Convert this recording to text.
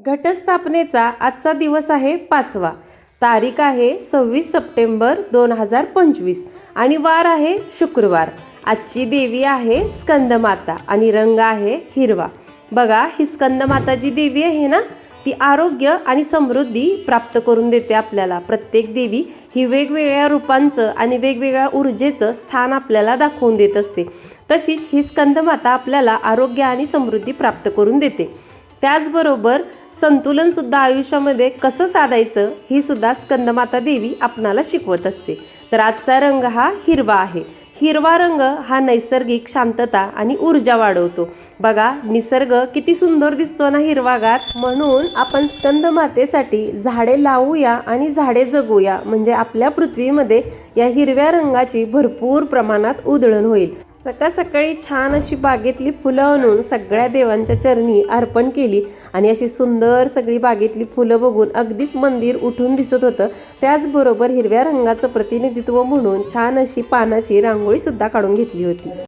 घटस्थापनेचा आजचा दिवस आहे 5वा. तारीख आहे 26 सप्टेंबर 2025 आणि वार आहे शुक्रवार. आजची देवी आहे स्कंदमाता आणि रंग आहे हिरवा. बघा, ही स्कंदमाता जी देवी आहे ना, ती आरोग्य आणि समृद्धी प्राप्त करून देते आपल्याला. प्रत्येक देवी ही वेगवेगळ्या रूपांचं आणि वेगवेगळ्या ऊर्जेचं स्थान आपल्याला दाखवून देत असते. तशीच ही स्कंदमाता आपल्याला आरोग्य आणि समृद्धी प्राप्त करून देते. त्याचबरोबर संतुलन सुद्धा आयुष्यामध्ये कसं साधायचं ही सुद्धा स्कंदमाता देवी आपणाला शिकवत असते. तर आजचा रंग हा हिरवा आहे. हिरवा रंग हा नैसर्गिक शांतता आणि ऊर्जा वाढवतो. बघा, निसर्ग किती सुंदर दिसतो ना हिरवागार. म्हणून आपण स्कंदमातेसाठी झाडे लावूया आणि झाडे जगूया, म्हणजे आपल्या पृथ्वीमध्ये या हिरव्या रंगाची भरपूर प्रमाणात उधळण होईल. सकाळ सकाळी छान अशी बागेतली फुलं आणून सगळ्या देवांच्या चरणी अर्पण केली आणि अशी सुंदर सगळी बागेतली फुलं बघून अगदीच मंदिर उठून दिसत होतं. त्याचबरोबर हिरव्या रंगाचं प्रतिनिधित्व म्हणून छान अशी पानाची रांगोळी सुद्धा काढून घेतली होती.